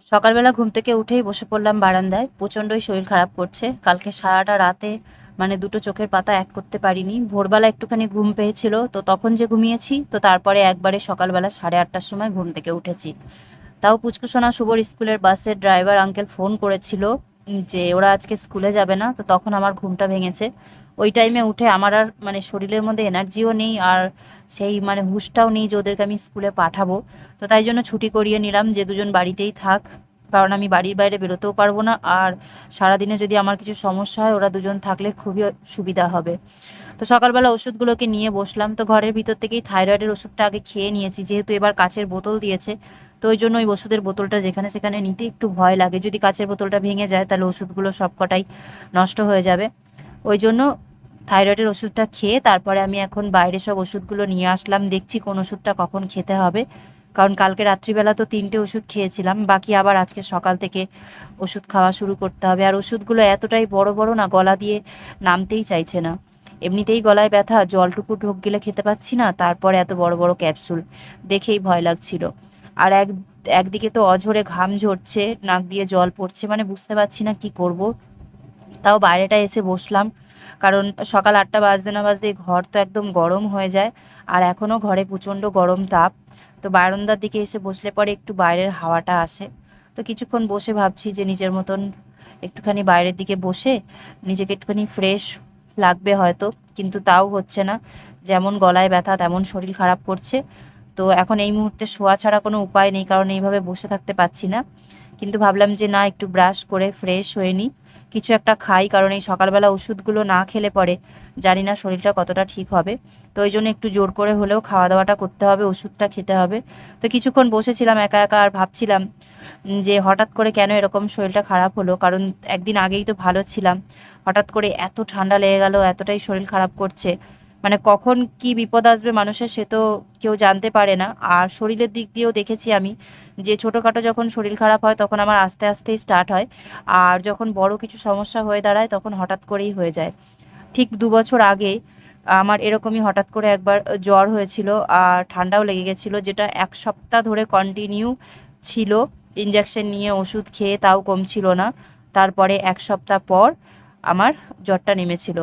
সকালবেলা ঘুম থেকে উঠেই বসে পড়লাম বারান্দায়। প্রচণ্ডই শরীর খারাপ করছে। কালকে সারাটা রাতে মানে দুটো চোখের পাতা এক করতে পারিনি। ভোরবেলা একটুখানি ঘুম পেয়েছিল, তো তখন যে ঘুমিয়েছি, তো তারপরে একবারে সকালবেলা 8:30টার সময় ঘুম থেকে উঠেছি। তাও পুচকুসোনা শুভর স্কুলের বাসের ড্রাইভার আঙ্কেল ফোন করেছিল যে ওরা আজকে স্কুলে যাবে না, তো তখন আমার ঘুমটা ভেঙেছে। ওই টাইমে উঠে আমার আর মানে শরীরের মধ্যে এনার্জিও নেই, আর সেই মানে হুঁশটাও নেই যে ওদেরকে আমি স্কুলে পাঠাবো। তো তাই জন্য ছুটি করিয়ে নিলাম যে দুজন বাড়িতেই থাক, কারণ আমি বাড়ির বাইরে বেরোতেও পারবো না। আর সারাদিনে যদি আমার কিছু সমস্যা হয়, ওরা দুজন থাকলে খুবই সুবিধা হবে। তো সকালবেলা ওষুধগুলোকে নিয়ে বসলাম। তো ঘরের ভিতর থেকেই থাইরয়েডের ওষুধটা আগে খেয়ে নিয়েছি, যেহেতু এবার কাচের বোতল দিয়েছে। তো ওই জন্য ওই ওষুধের বোতলটা যেখানে সেখানে নিতে একটু ভয় লাগে, যদি কাচের বোতলটা ভেঙে যায় তাহলে ওষুধগুলো সবকটাই নষ্ট হয়ে যাবে। ওই জন্য থাইরয়েডের ওষুধটা খেয়ে তারপরে আমি এখন বাইরে সব ওষুধগুলো নিয়ে আসলাম, দেখছি কোন ওষুধটা কখন খেতে হবে। কারণ কালকে রাত্রিবেলা তো 3টে ওষুধ খেয়েছিলাম, বাকি আবার আজকে সকাল থেকে ওষুধ খাওয়া শুরু করতে হবে। আর ওষুধগুলো এতটাই বড় বড় না, গলা দিয়ে নামতেই চাইছে না। এমনিতেই গলায় ব্যথা, জলটুকু ঢোক গেলে খেতে পাচ্ছি না, তারপরে এত বড় বড় ক্যাপসুল, দেখেই ভয় লাগছিল। আর একদিকে তো অঝরে ঘাম ঝরছে, নাক দিয়ে জল পড়ছে, মানে বুঝতে পারছি না কি করব। তাও বাইরেটা এসে বসলাম, কারণ সকাল 8টা বাজতে না বাজতেই ঘর তো একদম গরম হয়ে যায়। আর এখনও ঘরে প্রচণ্ড গরম তাপ। তো বারান্দার দিকে এসে বসলে পরে একটু বাইরের হাওয়াটা আসে। তো কিছুক্ষণ বসে ভাবছি যে নিজের মতন একটুখানি বাইরের দিকে বসে নিজেকে একটুখানি ফ্রেশ লাগবে হয়তো, কিন্তু তাও হচ্ছে না। যেমন গলায় ব্যথা তেমন শরীর খারাপ করছে। তো এখন এই মুহূর্তে শোয়া ছাড়া কোনো উপায় নেই, কারণ এইভাবে বসে থাকতে পারছি না। কিন্তু ভাবলাম যে না, একটু ব্রাশ করে ফ্রেশ হয়ে নিই, কিছু একটা খাই, কারণ এই সকালবেলা ওষুধগুলো না খেলে পরে জানি না শরীরটা কতটা ঠিক হবে। তো ওই জন্য একটু জোর করে হলেও খাওয়া দাওয়াটা করতে হবে, ওষুধটা খেতে হবে। তো কিছুক্ষণ বসেছিলাম একা একা, আর ভাবছিলাম যে হঠাৎ করে কেন এরকম শরীরটা খারাপ হলো, কারণ একদিন আগেই তো ভালো ছিলাম। হঠাৎ করে এত ঠান্ডা লেগে গেল, এতটাই শরীর খারাপ করছে। মানে কখন কি বিপদ আসবে মানুষের সে তো কেউ জানতে পারে না। আর শরীরের দিক দিয়েও দেখেছি আমি যে ছোটোখাটো যখন শরীর খারাপ হয় তখন আমার আস্তে আস্তেই স্টার্ট হয়, আর যখন বড় কিছু সমস্যা হয়ে দাঁড়ায় তখন হঠাৎ করেই হয়ে যায়। ঠিক 2 বছর আগে আমার এরকমই হঠাৎ করে একবার জ্বর হয়েছিল, আর ঠান্ডাও লেগে গেছিলো, যেটা 1 সপ্তাহ ধরে কন্টিনিউ ছিল। ইঞ্জেকশন নিয়ে ওষুধ খেয়ে তাও কমছিল না। তারপরে 1 সপ্তাহ পর আমার জ্বরটা নেমেছিল।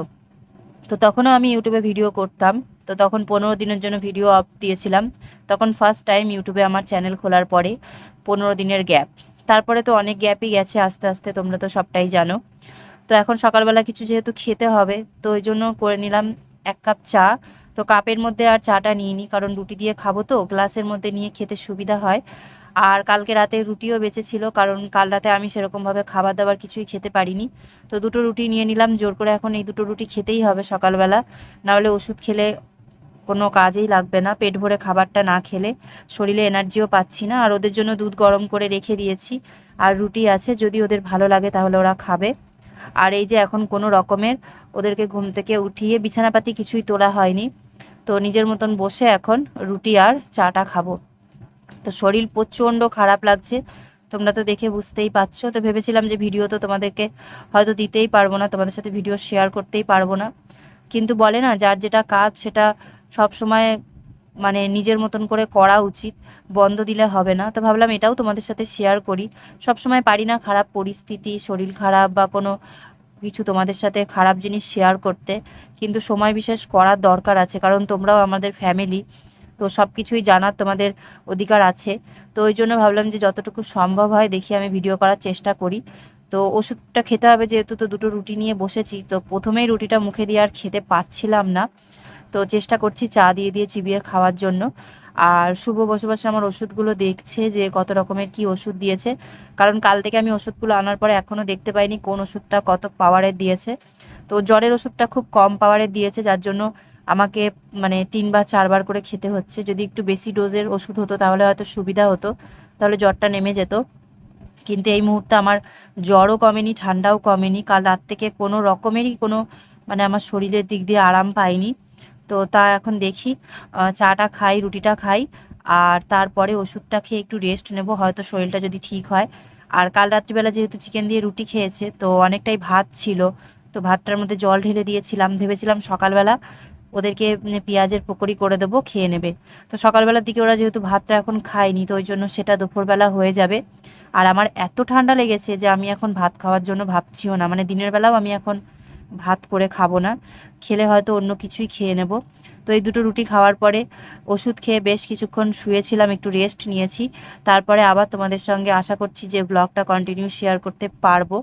তো তখনও আমি ইউটিউবে ভিডিও করতাম। তো তখন 15 দিনের জন্য ভিডিও আপ দিয়েছিলাম। তখন ফার্স্ট টাইম ইউটিউবে আমার চ্যানেল খোলার পরে 15 দিনের গ্যাপ। তারপরে তো অনেক গ্যাপই গেছে আস্তে আস্তে, তোমরা তো সবটাই জানো। তো এখন সকালবেলা কিছু যেহেতু খেতে হবে, তো ওই জন্য করে নিলাম 1 কাপ চা। তো কাপের মধ্যে আর চাটা নিইনি, কারণ রুটি দিয়ে খাবো, তো গ্লাসের মধ্যে নিয়ে খেতে সুবিধা হয়। আর কালকে রাতে রুটিও বেঁচেছিল, কারণ কাল রাতে আমি সেরকমভাবে খাবার দাবার কিছুই খেতে পারিনি। তো দুটো রুটি নিয়ে নিলাম জোর করে, এখন এই দুটো রুটি খেতেই হবে সকালবেলা। নাহলে ওষুধ খেলে কোনো কাজেই লাগবে না, পেট ভরে খাবারটা না খেলে। শরীরে এনার্জিও পাচ্ছি না। আর ওদের জন্য দুধ গরম করে রেখে দিয়েছি, আর রুটি আছে, যদি ওদের ভালো লাগে তাহলে ওরা খাবে। আর এই যে এখন কোনো রকমের ওদেরকে ঘুম থেকে উঠিয়ে বিছানাপাতি কিছুই তোলা হয়নি, তো নিজের মতন বসে এখন রুটি আর চাটা খাবো। তো শরীর প্রচণ্ড খারাপ লাগছে, তোমরা তো দেখে বুঝতেই পারছো। তো ভেবেছিলাম যে ভিডিও তো তোমাদেরকে হয়তো দিতেই পারবো না, তোমাদের সাথে ভিডিও শেয়ার করতেই পারবো না। কিন্তু বলে না, যার যেটা কাজ সেটা সব সময় মানে নিজের মতন করে করা উচিত, বন্ধ দিলে হবে না। তো ভাবলাম এটাও তোমাদের সাথে শেয়ার করি। সব সময় পারি না খারাপ পরিস্থিতি, শরীর খারাপ বা কোনো কিছু তোমাদের সাথে খারাপ জিনিস শেয়ার করতে, কিন্তু সময় বিশেষ করার দরকার আছে, কারণ তোমরাও আমাদের ফ্যামিলি। তো সব কিছুই জানার তোমাদের অধিকার আছে। তো ওই জন্য ভাবলাম যে যতটুকু সম্ভব হয় দেখি আমি ভিডিও করার চেষ্টা করি। তো ওষুধটা খেতে হবে যেহেতু, তো দুটো রুটি নিয়ে বসেছি। তো প্রথমেই রুটিটা মুখে দিয়ে আর খেতে পারছিলাম না, তো চেষ্টা করছি চা দিয়ে দিয়ে চিবিয়ে খাওয়ার জন্য। আর শুভ বসে বসে আমার ওষুধগুলো দেখছে যে কত রকমের কি ওষুধ দিয়েছে, কারণ কাল থেকে আমি ওষুধগুলো আনার পরে এখনও দেখতে পাইনি কোন ওষুধটা কত পাওয়ারের দিয়েছে। তো জ্বরের ওষুধটা খুব কম পাওয়ারের দিয়েছে, যার জন্য আমাকে মানে 3 বা 4 বার করে খেতে হচ্ছে। যদি একটু বেশি ডোজের ওষুধ হতো তাহলে হয়তো সুবিধা হতো, তাহলে জ্বরটা নেমে যেত। কিন্তু এই মুহূর্তে আমার জ্বরও কমেনি, ঠান্ডাও কমেনি। কাল রাত থেকে কোনো রকমেরই কোনো মানে আমার শরীরের দিক দিয়ে আরাম পাইনি। তো তা এখন দেখি চাটা খাই, রুটিটা খাই, আর তারপরে ওষুধটা খেয়ে একটু রেস্ট নেব, হয়তো শরীরটা যদি ঠিক হয়। আর কাল রাত্রিবেলা যেহেতু চিকেন দিয়ে রুটি খেয়েছে, তো অনেকটাই ভাত ছিল। তো ভাতটার মধ্যে জল ঢেলে দিয়েছিলাম, ভেবেছিলাম সকালবেলা ওদেরকে পেঁয়াজের পকোড়ি করে দেবো, খেয়ে নেবে। তো সকালবেলার দিকে ওরা যেহেতু ভাতটা এখন খায়নি, তো ওই জন্য সেটা দুপুরবেলা হয়ে যাবে। আর আমার এত ঠান্ডা লেগেছে যে আমি এখন ভাত খাওয়ার জন্য ভাবছিও না, মানে দিনের বেলাও আমি এখন ভাত করে খাবো না, খেলে হয়তো অন্য কিছুই খেয়ে নেব। তো এই দুটো রুটি খাওয়ার পরে ওষুধ খেয়ে বেশ কিছুক্ষণ শুয়েছিলাম, একটু রেস্ট নিয়েছি। তারপরে আবার তোমাদের সঙ্গে আশা করছি যে ব্লগটা কন্টিনিউ শেয়ার করতে পারবো।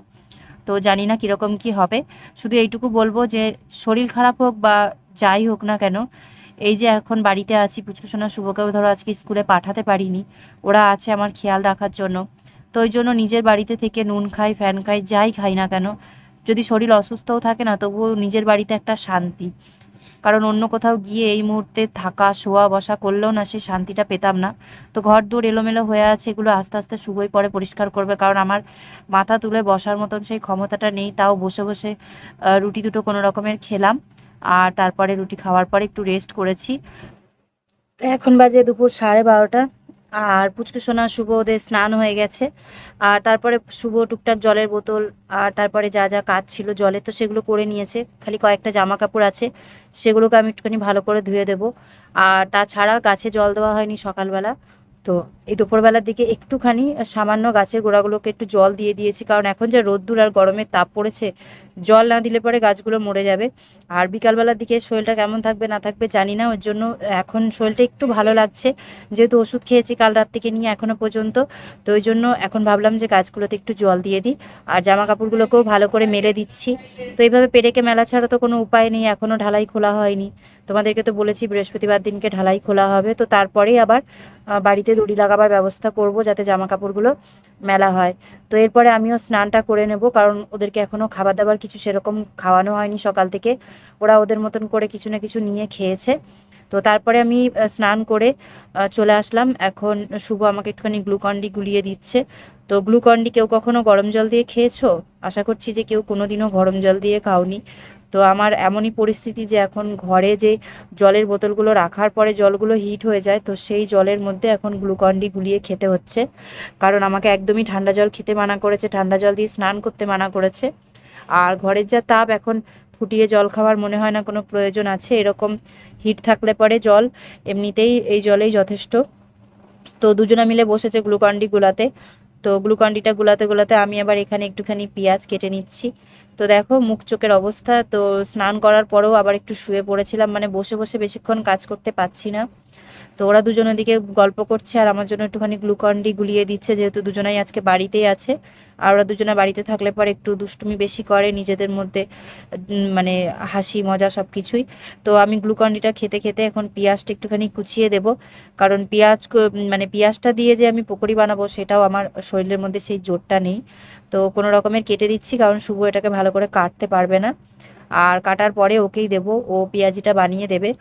তো জানি না কীরকম কি হবে, শুধু এইটুকু বলবো যে শরীর খারাপ হোক বা যাই হোক না কেন, এই যে এখন বাড়িতে আছি, পুচকুসোনা শুভকেও ধরো আজকে স্কুলে পাঠাতে পারিনি, ওরা আছে আমার খেয়াল রাখার জন্য। তো ওই জন্য নিজের বাড়িতে থেকে নুন খাই, ফ্যান খাই, যাই খাই না কেন, যদি শরীর অসুস্থও থাকে না তবুও নিজের বাড়িতে একটা শান্তি। কারণ অন্য কোথাও গিয়ে এই মুহূর্তে থাকা শোয়া বসা করলেও না সেই শান্তিটা পেতাম না। তো ঘর দূর এলোমেলো হয়ে আছে, এগুলো আস্তে আস্তে শুভই পরে পরিষ্কার করবে, কারণ আমার মাথা তুলে বসার মতন সেই ক্ষমতাটা নেই। তাও বসে বসে রুটি দুটো কোনো রকমের খেলাম, আর তারপরে রুটি খাওয়ার পরে একটু রেস্ট করেছি। তো এখন বাজে দুপুর 12:30, আর পুচকুসোনা শুভ ওদের স্নান হয়ে গেছে। আর তারপরে শুভ টুকটাক জলের বোতল আর তারপরে যা যা কাজ ছিল জলে, তো সেগুলো করে নিয়েছে। খালি কয়েকটা জামা কাপড় আছে, সেগুলোকে আমি একটুখানি ভালো করে ধুয়ে দেবো। আর তাছাড়া গাছে জল দেওয়া হয়নি সকালবেলা, তো এই দুপুরবেলার দিকে একটুখানি সামান্য গাছের গোড়াগুলোকে একটু জল দিয়ে দিয়েছি, কারণ এখন যে রোদ্দুর আর গরমের তাপ পড়েছে, জল না দিলে পরে গাছগুলো মরে যাবে। আর বিকালবেলার দিকে শরীরটা কেমন থাকবে না থাকবে জানি না, ওর জন্য এখন শরীরটা একটু ভালো লাগছে, যেহেতু ওষুধ খেয়েছি কাল রাত থেকে নিয়ে এখনো পর্যন্ত। তো ওই জন্য এখন ভাবলাম যে গাছগুলোতে একটু জল দিয়ে দিই, আর জামা কাপড়গুলোকেও ভালো করে মেলে দিচ্ছি। তো এইভাবে পেরেকে মেলা ছাড়া তো কোনো উপায় নেই, এখনও ঢালাই খোলা হয়নি। তোমাদেরকে তো বলেছি বৃহস্পতিবার দিনকে ঢালাই খোলা হবে, তো তারপরেই আবার বাড়িতে দড়ি লাগাবার ব্যবস্থা করব যাতে জামা কাপড়গুলো মেলা হয়। তো এরপরে আমিও স্নানটা করে নেব, কারণ ওদেরকে এখনও খাবার দাবার কিছু সেরকম খাওয়ানো হয়নি সকাল থেকে, ওরা ওদের মতন করে কিছু না কিছু নিয়ে খেয়েছে। তো তারপরে আমি স্নান করে চলে আসলাম। এখন শুভ আমাকে একটুখানি গ্লুকন-ডি গুলিয়ে দিচ্ছে। তো গ্লুকন-ডি কেউ কখনো গরম জল দিয়ে খেয়েছো? আশা করছি যে কেউ কোনোদিনও গরম জল দিয়ে খাওনি। তো আমার এমনই পরিস্থিতি যে এখন ঘরে যে জলের বোতলগুলো রাখার পরে জলগুলো হিট হয়ে যায়, তো সেই জলের মধ্যে এখন গ্লুকন-ডি গুলিয়ে খেতে হচ্ছে, কারণ আমাকে একদমই ঠান্ডা জল খেতে মানা করেছে, ঠান্ডা জল দিয়ে স্নান করতে মানা করেছে। আর ঘরের যা তাপ, এখন ফুটিয়ে জল খাওয়ার মনে হয় না কোনো প্রয়োজন আছে, এরকম হিট থাকলে পরে জল এমনিতেই এই জলেই যথেষ্ট। তো দুজনে মিলে বসেছে গ্লুকন-ডি গুলাতে। তো গ্লুকন-ডিটা গুলাতে গুলাতে আমি আবার এখানে একটুখানি পেঁয়াজ কেটে নিচ্ছি। তো দেখো মুখ চোখের অবস্থা, তো স্নান করার পরেও আবার একটু শুয়ে পড়েছিলাম, মানে বসে বসে বেশিক্ষণ কাজ করতে পারছি না। তো ওরা দুজন ওদিকে গল্প করছে আর আমার জন্য একটুখানি গ্লুকন-ডি গুলিয়ে দিচ্ছে, যেহেতু দুজনাই আজকে বাড়িতেই আছে। আর ওরা দুজনে বাড়িতে থাকলে পরে একটু দুষ্টুমি বেশি করে নিজেদের মধ্যে, মানে হাসি মজা সব কিছুই। তো আমি গ্লুকন-ডিটা খেতে খেতে এখন পেঁয়াজটা একটুখানি কুচিয়ে দেব, কারণ মানে পেঁয়াজটা দিয়ে যে আমি পকোড়ি বানাবো সেটাও আমার শরীরের মধ্যে সেই জোরটা নেই। তো কোনো রকমের কেটে দিচ্ছি, কারণ শুভ এটাকে ভালো করে কাটতে পারবে না। আর কাটার পরে ওকেই দেবো, ও পেঁয়াজিটা বানিয়ে দেবে।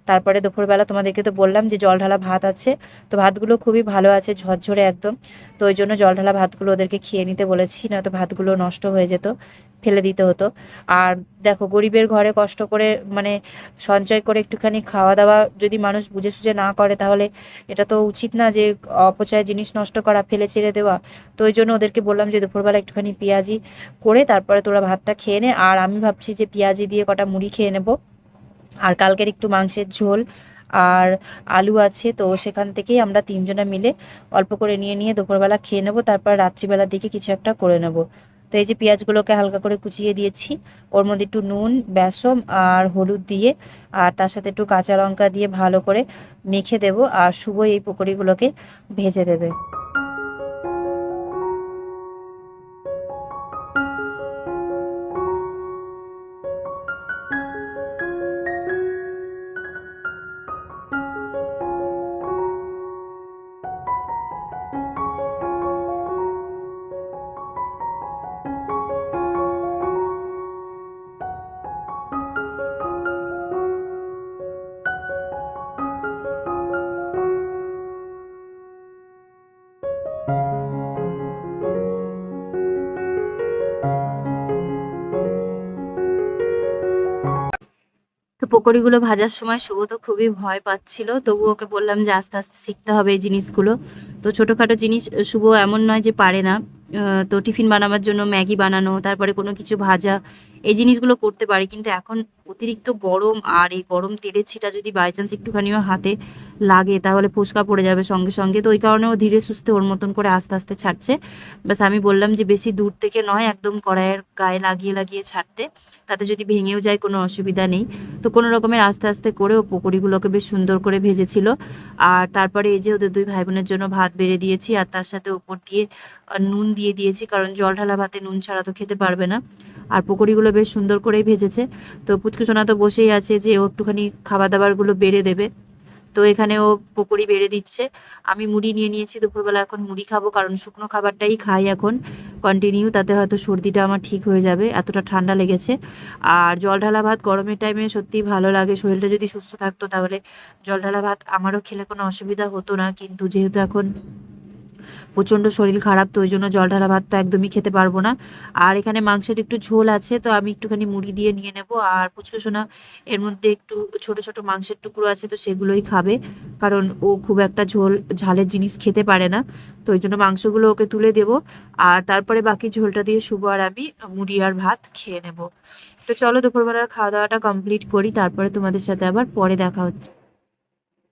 তারপরে দুপুরবেলা তোমাদেরকে তো বললাম যে জল ঢালা ভাত আছে, তো ভাতগুলো খুবই ভালো আছে, ঝরঝরে একদম। তো ওই জন্য জল ঢালা ভাতগুলো ওদেরকে খেয়ে নিতে বলেছি, না তো ভাতগুলো নষ্ট হয়ে যেত, ফেলে দিতে হতো। আর দেখো গরিবের ঘরে কষ্ট করে মানে সঞ্চয় করে একটুখানি খাওয়া দাওয়া যদি মানুষ বুঝে সুঝে না করে, তাহলে এটা তো উচিত না যে অপচয় জিনিস নষ্ট করা, ফেলে ছেড়ে দেওয়া। তো ওই জন্য ওদেরকে বললাম যে দুপুরবেলা একটুখানি পেঁয়াজি করে তারপরে তোরা ভাতটা খেয়ে নে, আর আমি ভাবছি যে পেঁয়াজি দিয়ে কটা মুড়ি খেয়ে নেবো। আর কালকের একটু মাংসের ঝোল আর আলু আছে, তো সেখান থেকেই আমরা তিনজনে মিলে অল্প করে নিয়ে নিয়ে দুপুরবেলা খেয়ে নেবো, তারপর রাত্রিবেলার দিকে কিছু একটা করে নেব। তো এই যে পেঁয়াজগুলোকে হালকা করে কুচিয়ে দিয়েছি, ওর মধ্যে একটু নুন, বেসন আর হলুদ দিয়ে, আর তার সাথে একটু কাঁচা লঙ্কা দিয়ে ভালো করে মেখে দেব, আর শুভ এই পকোড়িগুলোকে ভেজে দেবে। তো পকোড়িগুলো ভাজার সময় শুভ তো খুবই ভয় পাচ্ছিল, তবু ওকে বললাম যে আস্তে আস্তে শিখতে হবে এই জিনিসগুলো। তো ছোটোখাটো জিনিস শুভ এমন নয় যে পারে না। তো টিফিন বানাবার জন্য ম্যাগি বানানো, তারপরে কোনো কিছু ভাজা, এই জিনিসগুলো করতে পারি, কিন্তু এখন অতিরিক্ত গরম আর এই গরম তেলের ছিটা যদি বাই চান্স একটুখানিও হাতে লাগে তাহলে ফোসকা পড়ে যাবে সঙ্গে সঙ্গে, তো ওই কারণে ও ধীরে সুস্থে ওর মতন করে আস্তে আস্তে ছাড়ছে। ব্যাস আমি বললাম যে বেশি দূর থেকে নয়, একদম কড়াইয়ের গায়ে লাগিয়ে লাগিয়ে ছাড়তে, তাতে যদি ভেঙেও যায় কোনো অসুবিধা নেই। তো কোনো রকমের আস্তে আস্তে করে ও পকোড়িগুলোকে বেশ সুন্দর করে ভেজেছিল। আর তারপরে এই যে ওদের দুই ভাই বোনের জন্য ভাত বেড়ে দিয়েছি, আর তার সাথে উপর দিয়ে নুন দিয়ে দিয়েছি, কারণ জল ঢালা ভাতে নুন ছাড়া তো খেতে পারবে না। আর পকোড়িগুলো বেশ সুন্দর করেই ভেজেছে। তো পুচকুচোনা তো বসেই আছে যে ও একটুখানি খাবার দাবারগুলো বেড়ে দেবে। তো এখানে ও পকোড়ি বেড়ে দিচ্ছে, আমি মুড়ি নিয়ে নিয়েছি দুপুরবেলা, এখন মুড়ি খাবো, কারণ শুকনো খাবারটাই খাই এখন কন্টিনিউ, তাতে হয়তো সর্দিটা আমার ঠিক হয়ে যাবে, এতটা ঠান্ডা লেগেছে। আর জল ঢালা ভাত গরমের টাইমে সত্যিই ভালো লাগে, শরীরটা যদি সুস্থ থাকতো তাহলে জল ঢালা ভাত আমারও খেলে কোনো অসুবিধা হতো না, কিন্তু যেহেতু এখন প্রচণ্ড শরীর খারাপ, তো ওই জন্য জল ঢালা ভাত তো একদমই খেতে পারবো না। আর এখানে মাংসের একটু ঝোল আছে, তো আমি একটুখানি মুড়ি দিয়ে নিয়ে নেব। আর পুচকুসোনা এর মধ্যে একটু ছোট ছোট মাংসের টুকরো আছে, তো সেগুলোই খাবে, কারণ ও খুব একটা ঝালের জিনিস খেতে পারে না। তো ওই জন্য মাংসগুলো ওকে তুলে দেব, আর তারপরে বাকি ঝোলটা দিয়ে শুভ আর আমি মুড়ি আর ভাত খেয়ে নেব। তো চলো দুপুরবেলার খাওয়া দাওয়াটা কমপ্লিট করি, তারপরে তোমাদের সাথে আবার পরে দেখা হচ্ছে।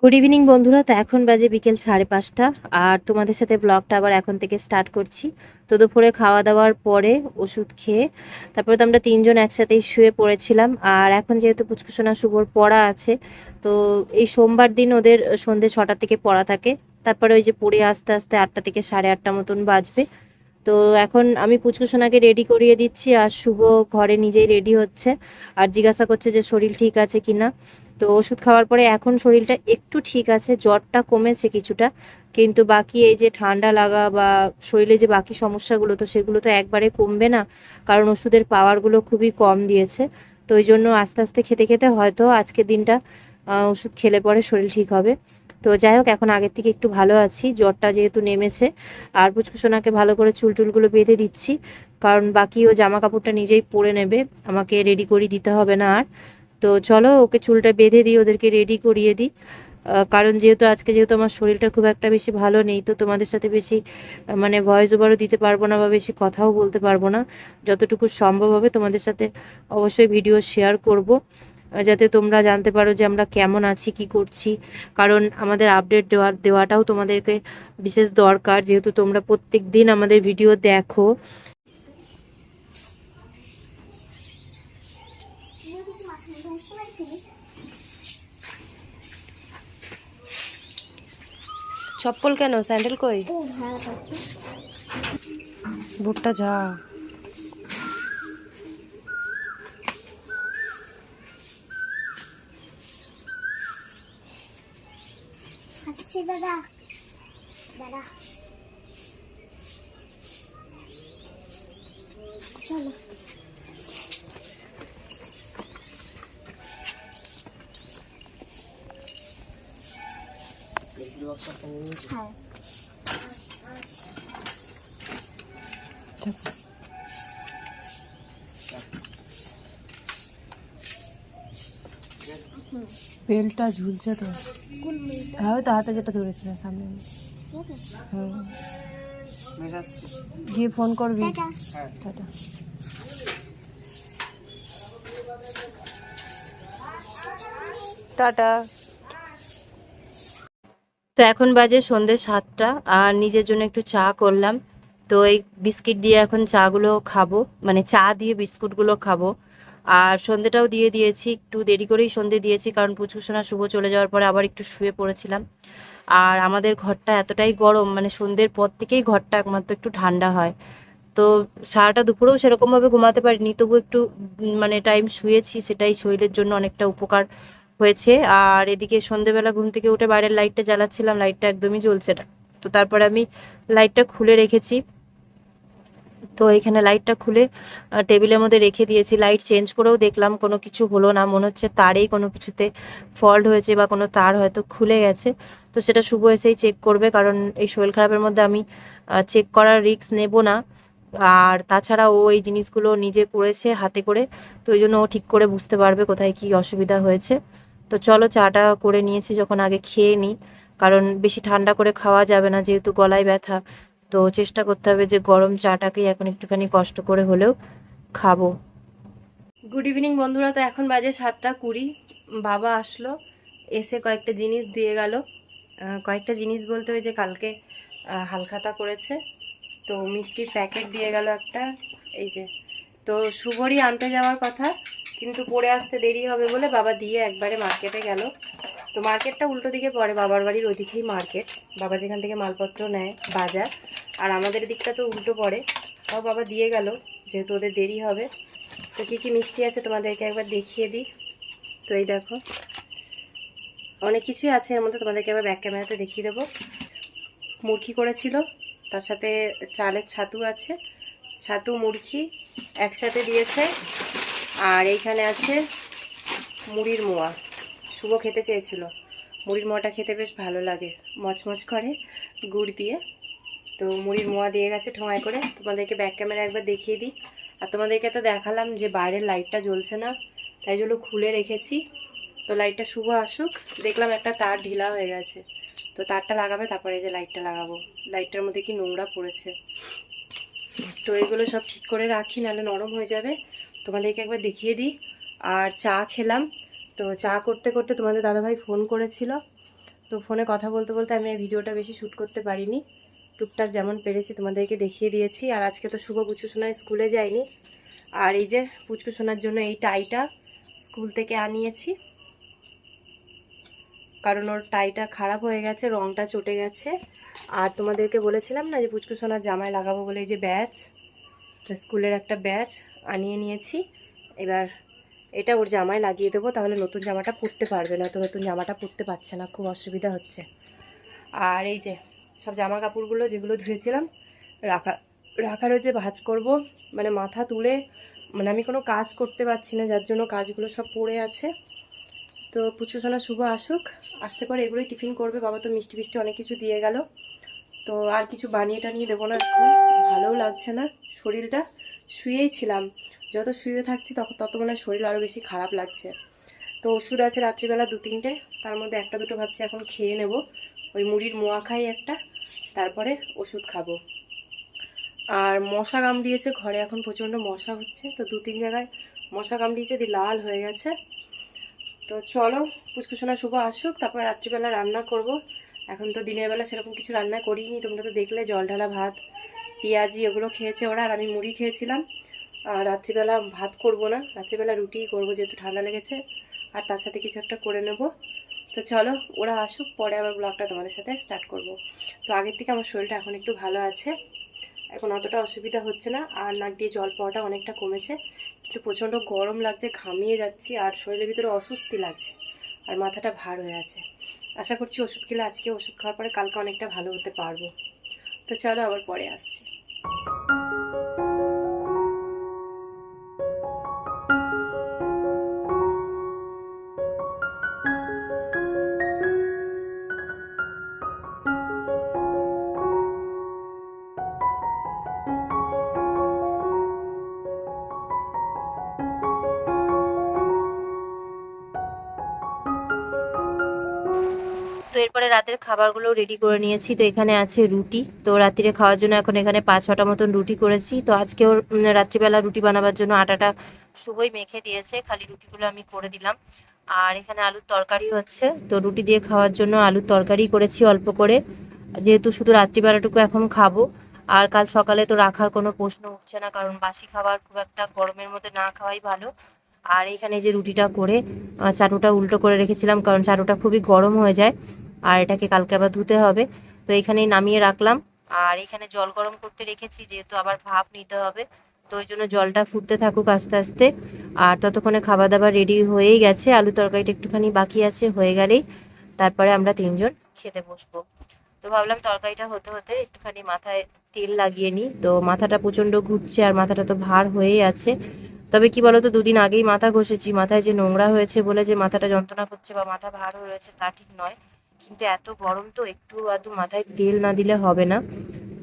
গুড ইভিনিং বন্ধুরা, তো এখন বাজে বিকেল 5:30, আর তোমাদের সাথে ব্লগটা আবার এখন থেকে স্টার্ট করছি। তো দুপুরে খাওয়া দাওয়ার পরে ওষুধ খেয়ে তারপরে তো আমরা তিনজন একসাথেই শুয়ে পড়েছিলাম। আর এখন যেহেতু পুচকুসোনা শুভর পড়া আছে, তো এই সোমবার দিন ওদের সন্ধ্যে 6টা থেকে পড়া থাকে, তারপরে ওই যে পড়ে আস্তে আস্তে 8টা থেকে 8:30 মতন বাজবে। তো এখন আমি পুচকুসোনাকে রেডি করিয়ে দিচ্ছি, আর শুভ ঘরে নিজেই রেডি হচ্ছে, আর জিজ্ঞাসা করছে যে শরীর ঠিক আছে কিনা। তো ওষুধ খাওয়ার পরে এখন শরীরটা একটু ঠিক আছে, জ্বরটা কমেছে কিছুটা, কিন্তু বাকি এই যে ঠান্ডা লাগা বা শরীরে যে বাকি সমস্যাগুলো, তো সেগুলো তো একবারে কমবে না, কারণ ওষুধের পাওয়ারগুলো খুবই কম দিয়েছে। তো ওই জন্য আস্তে আস্তে খেতে খেতে হয়তো আজকের দিনটা ওষুধ খেলে পরে শরীর ঠিক হবে। তো যাই হোক, এখন আগের থেকে একটু ভালো আছি, জ্বরটা যেহেতু নেমেছে। আর পুচকুসোনাকে ভালো করে চুল টুলগুলো বেঁধে দিচ্ছি, কারণ বাকি ও জামা কাপড়টা নিজেই পরে নেবে, আমাকে রেডি করে দিতে হবে না আর। তো চলো ওকে চুলটা বেঁধে দিই, ওদেরকে রেডি করিয়ে দিই। কারণ যেহেতু আমার শরীরটা খুব একটা বেশি ভালো নেই, তো তোমাদের সাথে বেশি মানে ভয়েস ওভারও দিতে পারবো না বা বেশি কথাও বলতে পারবো না। যতটুকু সম্ভব হবে তোমাদের সাথে অবশ্যই ভিডিও শেয়ার করব, যাতে তোমরা জানতে পারো যে আমরা কেমন আছি, কি করছি। কারণ আমাদের আপডেট দেওয়াটাও তোমাদেরকে বিশেষ দরকার, যেহেতু তোমরা প্রত্যেক দিন আমাদের ভিডিও দেখো। চপ্পল কেন, স্যান্ডেল কই? ভুট্টা যা দাদা দাদা চলো। হ্যাঁ বেলটা ঝুলছে তো, হ্যাঁ তো হাতে যেটা ধরেছিল সামনে। গিয়ে ফোন করবি। টাটা। টাটা। তো এখন বাজে সন্ধ্যে 7টা, আর নিজের জন্য একটু চা করলাম। তো এই বিস্কিট দিয়ে এখন চাগুলো খাবো, মানে চা দিয়ে বিস্কুটগুলো খাবো। আর সন্ধ্যেটাও দিয়ে দিয়েছি, একটু দেরি করেই সন্ধ্যে দিয়েছি, কারণ পুচকুসোনা শুভ চলে যাওয়ার পরে আবার একটু শুয়ে পড়েছিলাম। আর আমাদের ঘরটা এতটাই গরম, মানে সন্ধ্যের পর থেকেই ঘরটা একমাত্র একটু ঠান্ডা হয়। তো সারাটা দুপুরেও সেরকমভাবে ঘুমাতে পারিনি, তবু একটু মানে টাইম শুয়েছি, সেটাই শরীরের জন্য অনেকটা উপকার হয়েছে। আর এদিকে সন্ধেবেলা ঘুম থেকে উঠে বাইরের লাইটটা জ্বালাচ্ছিলাম, লাইটটা একদমই জ্বলছে না, তো তারপরে আমি লাইটটা খুলে রেখেছি। তো এখানে লাইটটা খুলে টেবিলের মধ্যে রেখে দিয়েছি, লাইট চেঞ্জ করেও দেখলাম কোনো কিছু হলো না, মনে হচ্ছে তারেই কোনো কিছুতে ফল্ট হয়েছে বা কোনো তার হয়তো খুলে গেছে। তো সেটা শুভ এসেই চেক করবে, কারণ এই শরীর খারাপের মধ্যে আমি চেক করার রিস্ক নেব না। আর তাছাড়া ও এই জিনিসগুলো নিজে করেছে হাতে করে, তো ওই জন্য ও ঠিক করে বুঝতে পারবে কোথায় কি অসুবিধা হয়েছে। তো চলো চাটা করে নিয়েছি, যখন আগে খেয়ে নিই, কারণ বেশি ঠান্ডা করে খাওয়া যাবে না, যেহেতু গলায় ব্যথা। তো চেষ্টা করতে হবে যে গরম চাটাকেই এখন একটুখানি কষ্ট করে হলেও খাবো। গুড ইভিনিং বন্ধুরা, তো এখন বাজে 7টা 20, বাবা আসলো, এসে কয়েকটা জিনিস দিয়ে গেল। কয়েকটা জিনিস বলতে ওই যে কালকে হালখাতা করেছে, তো মিষ্টির প্যাকেট দিয়ে গেল একটা। এই যে, তো শুভরই আনতে যাওয়ার কথা, কিন্তু পড়ে আসতে দেরি হবে বলে বাবা দিয়ে একবারে মার্কেটে গেল। তো মার্কেটটা উল্টো দিকে পড়ে, বাবার বাড়ির ওইদিকেই মার্কেট, বাবা যেখান থেকে মালপত্র নেয় বাজার, আর আমাদের দিকটা তো উল্টো পড়ে। তাও বাবা দিয়ে গেল যেহেতু ওদের দেরি হবে। তো কী কী মিষ্টি আছে তোমাদেরকে একবার দেখিয়ে দিই। তো এই দেখো, অনেক কিছুই আছে এর মধ্যে, তোমাদেরকে একবার ব্যাক ক্যামেরাতে দেখিয়ে দেবো। মুরগি করেছিল, তার সাথে চালের ছাতু আছে, ছাতু মুরগি একসাথে দিয়েছে। আর এইখানে আছে মুড়ির মোয়া, শুভ খেতে চেয়েছিল। মুড়ির মোয়াটা খেতে বেশ ভালো লাগে, মচমচ করে গুড় দিয়ে। তো মুড়ির মোয়া দিয়ে গেছে ঠোঙায় করে। তোমাদেরকে ব্যাক ক্যামেরা একবার দেখিয়ে দিই। আর তোমাদেরকে তো দেখালাম যে বাইরের লাইটটা জ্বলছে না, তাই জন্য খুলে রেখেছি। তো লাইটটা শুভ আসুক, দেখলাম একটা তার ঢিলা হয়ে গেছে, তো তারটা লাগাবে, তারপরে এই যে লাইটটা লাগাবো। লাইটটার মধ্যে কি নোংরা পড়েছে, তো এগুলো সব ঠিক করে রাখি, নাহলে নরম হয়ে যাবে। তোমাদেরকে একবার দেখিয়ে দিই। আর চা খেলাম। তো চা করতে করতে তোমাদের দাদাভাই ফোন করেছিল, তো ফোনে কথা বলতে বলতে আমি এই ভিডিওটা বেশি শ্যুট করতে পারিনি। টুকটাক যেমন পেরেছি তোমাদেরকে দেখিয়ে দিয়েছি। আর আজকে তো শুভ পুচকু সোনার স্কুলে যায়নি। আর এই যে পুচকু সোনার জন্য এই টাইটা স্কুল থেকে আনিয়েছি, কারণ ওর টাইটা খারাপ হয়ে গেছে, রংটা চটে গেছে। আর তোমাদেরকে বলেছিলাম না যে পুচকু সোনার জামায় লাগাবো বলে, এই যে ব্যাচ, তো স্কুলের একটা ব্যাচ আনিয়ে নিয়েছি। এবার এটা ওর জামায় লাগিয়ে দেবো, তাহলে নতুন জামাটা পরতে পারবে না, তো নতুন জামাটা পরতে পারছে না, খুব অসুবিধা হচ্ছে। আর এই যে সব জামা কাপড়গুলো যেগুলো ধুয়েছিলাম রাখা রয়েছে, ভাঁজ করব। মানে মাথা তুলে, মানে আমি কোনো কাজ করতে পারছি না, যার জন্য কাজগুলো সব পড়ে আছে। তো পুচকু সোনা শুভ আসুক, আসলে পরে এগুলোই টিফিন করবে। বাবা তো মিষ্টি মিষ্টি অনেক কিছু দিয়ে গেল, তো আর কিছু বানিয়ে টানিয়ে দেবো না এখন, ভালোও লাগছে না শরীরটা। শুয়েই ছিলাম, যত শুয়ে থাকছি তত মনে হয় শরীর আরও বেশি খারাপ লাগছে। তো ওষুধ আছে রাত্রিবেলা 2-3টে, তার মধ্যে 1-2 ভাবছি এখন খেয়ে নেব। ওই মুড়ির মোয়া খাই একটা, তারপরে ওষুধ খাবো। আর মশা কামড়িয়েছে ঘরে, এখন প্রচণ্ড মশা হচ্ছে, তো 2-3 জায়গায় মশা কামড়িয়েছে, দিয়ে লাল হয়ে গেছে। তো চলো পুচকু সোনা শুভ আসুক, তারপর রাত্রিবেলা রান্না করব। এখন তো দিনের বেলা সেরকম কিছু রান্না করিনি, তোমরা তো দেখলে জল ঢালা ভাত, পেঁয়াজি ওগুলো খেয়েছে ওরা, আর আমি মুড়ি খেয়েছিলাম। আর রাত্রিবেলা ভাত করব না, রাত্রিবেলা রুটিই করবো, যেহেতু ঠান্ডা লেগেছে, আর তার সাথে কিছু একটা করে নেব। তো চলো ওরা আসুক, পরে আবার ব্লগটা তোমাদের সাথে স্টার্ট করব। তো আগের থেকে আমার শরীরটা এখন একটু ভালো আছে, এখন অতটা অসুবিধা হচ্ছে না, আর নাক দিয়ে জল পাওয়াটা অনেকটা কমেছে। কিন্তু প্রচণ্ড গরম লাগছে, ঘামিয়ে যাচ্ছি, আর শরীরের ভিতরে অস্বস্তি লাগছে, আর মাথাটা ভার হয়ে আছে। আশা করছি ওষুধ খেলে, আজকে ওষুধ খাওয়ার পরে কালকে অনেকটা ভালো হতে পারবো। তো চলো আবার পরে আসছি। তো এরপরে রাতের খাবারগুলো রেডি করে নিয়েছি। তো এখানে আছে রুটি, তো রাত্রিরে খাওয়ার জন্য এখন এখানে 5-6টা মতন রুটি করেছি। তো আজকে ওর রাত্রিবেলা রুটি বানাবার জন্য আটাটা শুভই মেখে দিয়েছে, খালি রুটিগুলো আমি করে দিলাম। আর এখানে আলুর তরকারি হচ্ছে, তো রুটি দিয়ে খাওয়ার জন্য আলুর তরকারি করেছি অল্প করে, যেহেতু শুধু রাত্রিবেলাটুকু এখন খাবো। আর কাল সকালে তো রাখার কোনো প্রশ্ন উঠছে না, কারণ বাসি খাবার খুব একটা গরমের মধ্যে না খাওয়াই ভালো। আর এখানে যে রুটিটা করে চাটুটা উল্টো করে রেখেছিলাম, কারণ চাটুটা খুবই গরম হয়ে যায়, আর এটাকে কালকে আবার ধুতে হবে। তো এখানেই নামিয়ে রাখলাম। আর এখানে জল গরম করতে রেখেছি, যেহেতু আবার ভাপ নিতে হবে, তো ওই জন্য জলটা ফুটতে থাকুক আস্তে আস্তে। আর ততক্ষণে খাবার দাবার রেডি হয়েই গেছে, আলু তরকারিটা একটুখানি বাকি আছে, হয়ে গেলেই তারপরে আমরা 3জন খেতে বসবো। তো ভাবলাম তরকারিটা হতে হতে একটুখানি মাথায় তেল লাগিয়ে নিই। তো মাথাটা প্রচণ্ড ঘুরছে, আর মাথাটা তো ভার হয়েই আছে। তবে কি বলতো, 2 দিন আগেই মাথা ঘষেছি, মাথায় যে নোংরা হয়েছে বলে যে মাথাটা যন্ত্রণা করছে বা মাথা ভার হয়েছে তা ঠিক নয়, কিন্তু এত গরম তো একটু আধটু মাথায় তেল না দিলে হবে না।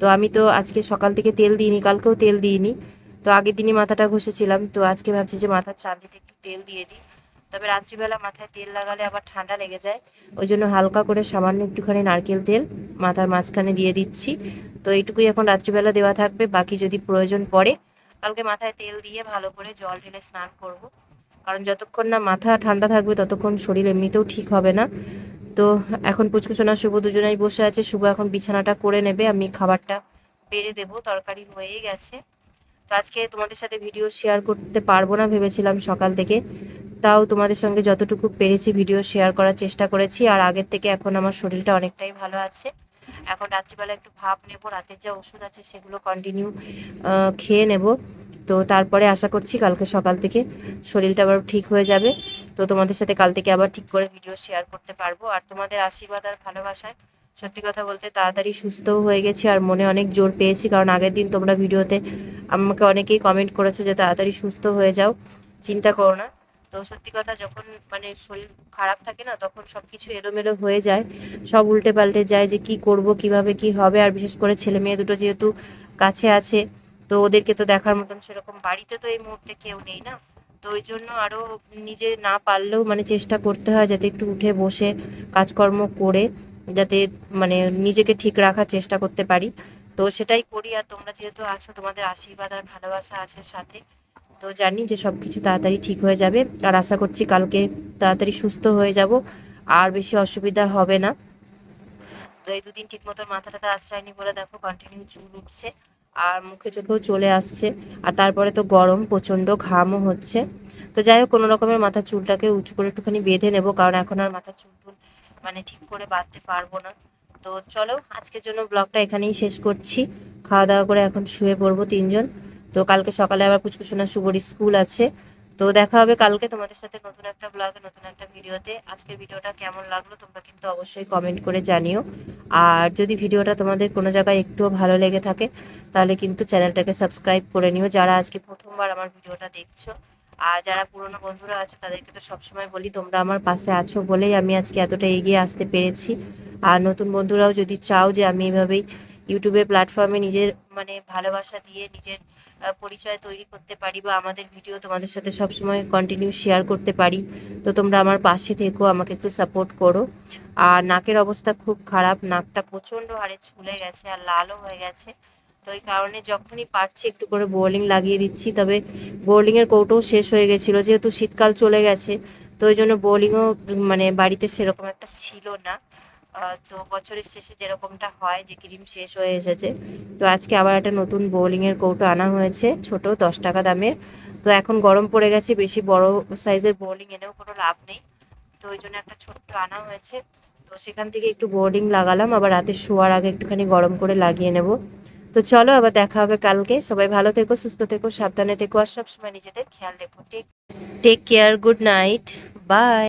তো আমি তো আজকে সকাল থেকে তেল দিইনি, কালকেও তেল দিইনি, তো আগের দিনই মাথাটা ঘষেছিলাম। তো আজকে ভাবছি যে মাথার চাঁদিতে একটু তেল দিয়ে দিই। তবে রাত্রিবেলা মাথায় তেল লাগালে আবার ঠান্ডা লেগে যায়, ওই জন্য হালকা করে সামান্য একটুখানি নারকেল তেল মাথার মাঝখানে দিয়ে দিচ্ছি। তো এইটুকুই এখন রাত্রিবেলা দেওয়া থাকবে, বাকি যদি প্রয়োজন পড়ে কালকে মাথায় তেল দিয়ে ভালো করে জল ঢেলে স্নান করব, কারণ যতক্ষণ না মাথা ঠান্ডা থাকবে ততক্ষণ শরীর এমনিতেও ঠিক হবে না। তো এখন পুচকুসোনা শুভ দুজনেই বসে আছে। শুভ এখন বিছানাটা করে নেবে, আমি খাবারটা বেড়ে দেবো, তরকারি হয়েই গেছে। তো আজকে তোমাদের সাথে ভিডিও শেয়ার করতে পারবো না ভেবেছিলাম সকাল থেকে, তাও তোমাদের সঙ্গে যতটুকু পেরেছি ভিডিও শেয়ার করার চেষ্টা করেছি। আর আগের থেকে এখন আমার শরীরটা অনেকটাই ভালো আছে। এখন রাত্রিবেলা একটু ভাপ নেব, রাতের যা ওষুধ আছে সেগুলো কন্টিনিউ খেয়ে নেব। তো তারপরে আশা করছি কালকে সকাল থেকে শরীরটা আবার ঠিক হয়ে যাবে। তো তোমাদের সাথে কাল থেকে আবার ঠিক করে ভিডিও শেয়ার করতে পারবো। আর তোমাদের আশীর্বাদ আর ভালোবাসায় সত্যি কথা বলতে তাড়াতাড়ি সুস্থও হয়ে গেছি আর মনে অনেক জোর পেয়েছি। কারণ আগের দিন তোমরা ভিডিওতে আমাকে অনেকেই কমেন্ট করেছো যে তাড়াতাড়ি সুস্থ হয়ে যাও, চিন্তা করো না। তো সত্যি কথা, যখন মানে শরীর খারাপ থাকে না তখন সব কিছু এলোমেলো হয়ে যায়, সব উল্টে পাল্টে যায় যে কি করব কিভাবে কি হবে। আর বিশেষ করে ছেলে মেয়ে দুটো যেহেতু কাছে আছে, তো ওদেরকে তো দেখার মতন সেরকম বাড়িতে তো এই মুহূর্তে কেউ নেই না। তো ওই জন্য আরও নিজে না পারলেও মানে চেষ্টা করতে হয় যাতে একটু উঠে বসে কাজকর্ম করে যাতে মানে নিজেকে ঠিক রাখার চেষ্টা করতে পারি। তো সেটাই করি। আর তোমরা যেহেতু আছো, তোমাদের আশীর্বাদ আর ভালোবাসা আছে সাথে, তো জানি যে সব কিছু তাড়াতাড়ি ঠিক হয়ে যাবে। আর আশা করছি কালকে তাড়াতাড়ি সুস্থ হয়ে যাব, আর বেশি অসুবিধা হবে না। তো এই দুদিন ঠিক মতো মাথা টাথা আশ্রয়নি বলে দেখো কন্টিনিউ চুল উঠছে আর মুখে চোখেও চলে আসছে। আর তারপরে তো গরম, প্রচণ্ড ঘামও হচ্ছে। তো যাই হোক, কোনো রকমের মাথার চুলটাকে উঁচু করে একটুখানি বেঁধে নেবো, কারণ এখন আর মাথার চুল টুল মানে ঠিক করে বাঁধতে পারবো না। তো চলো আজকের জন্য ব্লগটা এখানেই শেষ করছি। খাওয়া দাওয়া করে এখন শুয়ে পড়বো তিনজন। তো কালকে সকালে আবার পুচকুসোনা শুভর স্কুল আছে। তো দেখা হবে কালকে তোমাদের সাথে নতুন একটা ব্লগে, নতুন একটা ভিডিওতে। আজকের ভিডিওটা কেমন লাগলো তোমরা কিন্তু অবশ্যই কমেন্ট করে জানিও। আর যদি ভিডিওটা তোমাদের কোনো জায়গায় একটুও ভালো লেগে থাকে তাহলে কিন্তু চ্যানেলটাকে সাবস্ক্রাইব করে নিও, যারা আজকে প্রথমবার আমার ভিডিওটা দেখছো। আর যারা পুরনো বন্ধুরা আছো তাদেরকে তো সবসময় বলি তোমরা আমার পাশে আছো বলেই আমি আজকে এতটা এগিয়ে আসতে পেরেছি। আর নতুন বন্ধুরাও যদি চাও যে আমি এভাবেই ইউটিউবের প্ল্যাটফর্মে নিজের মানে ভালোবাসা দিয়ে নিজের পরিচয় তৈরি করতে পারি বা আমাদের ভিডিও তোমাদের সাথে সবসময় কন্টিনিউ শেয়ার করতে পারি, তো তোমরা আমার পাশে থেকো, আমাকে একটু সাপোর্ট করো। আর নাকের অবস্থা খুব খারাপ, নাকটা প্রচণ্ড হারে ছুলে গেছে আর লালও হয়ে গেছে। তো এই কারণে যখনই পারছি একটু করে বোরলিং লাগিয়ে দিচ্ছি। তবে বোরলিংয়ের কৌটোও শেষ হয়ে গেছিলো, যেহেতু শীতকাল চলে গেছে তো ওই জন্য বোরলিংও মানে বাড়িতে সেরকম একটা ছিল না। তো বছরের শেষে যেরকমটা হয় যে ক্রিম শেষ হয়ে এসেছে, তো আজকে আবার একটা নতুন বোরলিংয়ের কৌটো আনা হয়েছে, ছোট 10 টাকা দামের। তো এখন গরম পড়ে গেছে, বেশি বড় সাইজের বোরলিং এনেও কোনো লাভ নেই, তো ওই জন্য একটা ছোট্ট আনা হয়েছে। তো সেখান থেকে একটু বোর্ডিং লাগালাম, আবার রাতে শোয়ার আগে একটুখানি গরম করে লাগিয়ে নেব। তো চলো আবার দেখা হবে কালকে। সবাই ভালো থেকো, সুস্থ থেকো, সাবধানে থেকো আর সবসময় নিজেদের খেয়াল রেখো। Take care, good night, by.